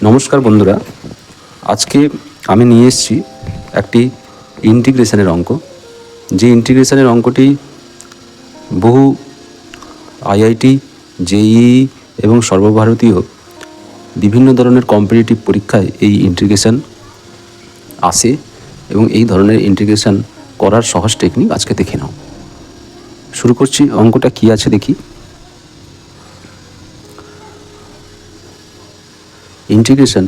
নমস্কার বন্ধুরা, আজকে আমি নিয়ে এসেছি একটি ইন্টিগ্রেশনের অঙ্ক। যে ইন্টিগ্রেশনের অঙ্কটি বহু আইআইটি, জেইই এবং সর্বভারতীয় বিভিন্ন ধরনের কম্পিটিটিভ পরীক্ষায় এই ইন্টিগ্রেশন আসে এবং এই ধরনের ইন্টিগ্রেশন করার সহজ টেকনিক আজকে দেখে নাও। শুরু করছি। অঙ্কটা কী আছে দেখি। Integration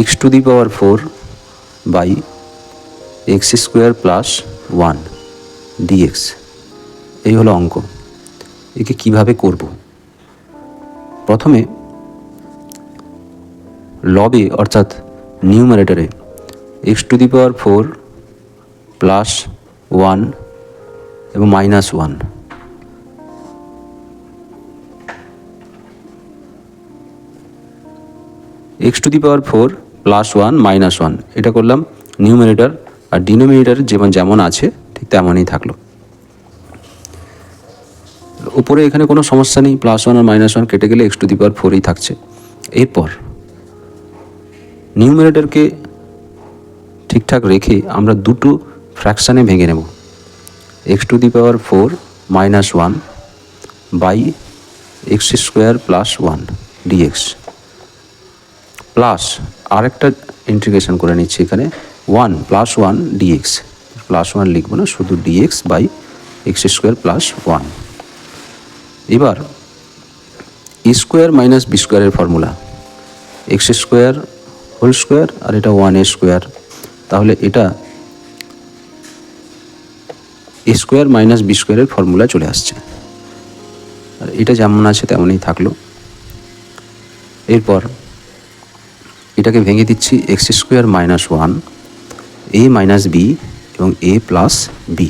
x to the power 4 by x square plus 1 dx। এই হলো অঙ্ক। একে কিভাবে করব? প্রথমে লবে অর্থাৎ নিউমারেটরে x to the power 4 plus 1 এবং minus 1, x to the power 4 plus 1 minus 1 এটা করলাম নিউমারেটর, আর ডিনোমিনেটর যেমন আছে ঠিক তেমনই থাকলো। উপরে এখানে কোনো সমস্যা নেই, প্লাস 1 আর মাইনাস 1 কেটে গেলে x to the power 4ই থাকছে। এরপর নিউমারেটরকে ঠিকঠাক রেখে আমরা দুটো ফ্র্যাকশানে ভেঙে নেব। x to the power 4 minus 1 by x square plus 1 dx, প্লাস আরেকটা ইন্টিগ্রেশন করে নিচ্ছি এখানে 1 প্লাস 1 dx, প্লাস 1 লিখব না, শুধু dx by x square plus 1। এবার এ স্কোয়ার মাইনাস বি স্কোয়ারের formula, x square whole square আর এটা 1 স্কোয়ার, তাহলে এটা এ স্কোয়ার মাইনাস বি স্কোয়ারের ফর্মুলা চলে আসছে, আর এটা যেমন আছে তেমনই থাকলো। এরপর এটাকে ভেঙে দিচ্ছি, এক্স স্কোয়ার মাইনাস 1 এ মাইনাস বি এবং এ প্লাস বি,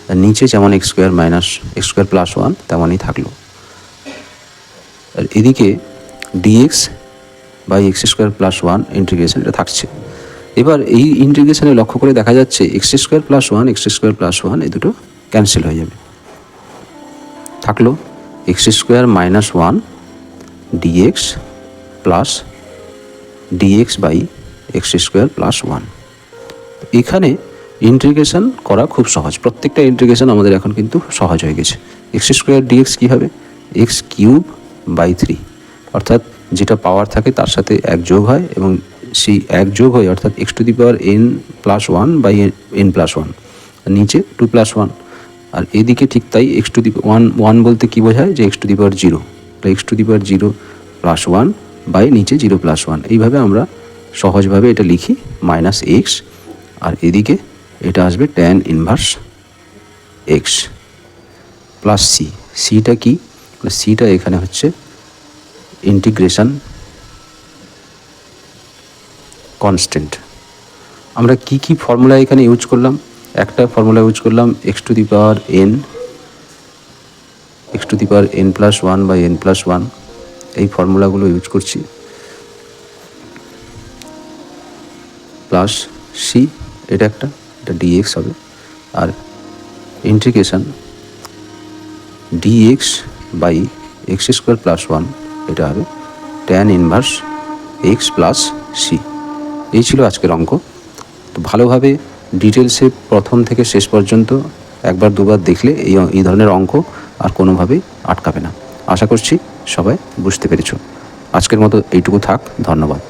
আর নিচে যেমন এক্স স্কোয়ার প্লাস 1 তেমনই থাকলো। আর এদিকে d x by x square plus 1 integration এটা থাকছে। এবার এই ইন্টিগ্রেশনে লক্ষ্য করে দেখা যাচ্ছে এক্স স্কোয়ার প্লাস 1 এই দুটো ক্যান্সেল হয়ে যাবে। থাকলো x square minus 1 d x plus d x by x square plus 1। এখানে ইন্টিগ্রেশন করা খুব সহজ, প্রত্যেকটা ইন্টিগ্রেশন আমাদের এখন কিন্তু সহজ হয়ে গেছে। এক্স স্কোয়ার ডিএক্স কী হবে? এক্স কিউব বাই 3, অর্থাৎ যেটা পাওয়ার থাকে তার সাথে 1 যোগ হয় এবং সেই 1 যোগ হয় অর্থাৎ x to the power n plus 1 by n plus 1, আর নিচে 2 প্লাস 1। আর এদিকে ঠিক তাই, এক্স টু দি 1 বলতে কী বোঝায়? যে x to the power 0, x to the power 0 plus 1 by নিচে 0 প্লাস 1। এইভাবে আমরা সহজভাবে এটা লিখি মাইনাস এক্স, আর এদিকে এটা আসবে tan inverse x plus C. Theta কি? সিটা এখানে হচ্ছে ইন্টিগ্রেশন কনস্ট্যান্ট। আমরা কি কি ফর্মুলা এখানে ইউজ করলাম? একটা ফর্মুলা ইউজ করলাম x to the power n plus 1 by n plus 1, এই ফর্মুলাগুলো ইউজ করছি, প্লাস সি এটা ডিএক্স হবে, আর integration d x by x square plus 1 এটা হবে tan inverse x plus c. এই ছিল আজকের অঙ্ক। তো ভালোভাবে ডিটেলসে প্রথম থেকে শেষ পর্যন্ত একবার দুবার দেখলে এই ধরনের অঙ্ক আর কোনোভাবেই আটকাবে না। আশা করছি সবাই বুঝতে পেরেছ। আজকের মতো এইটুকু থাক। ধন্যবাদ।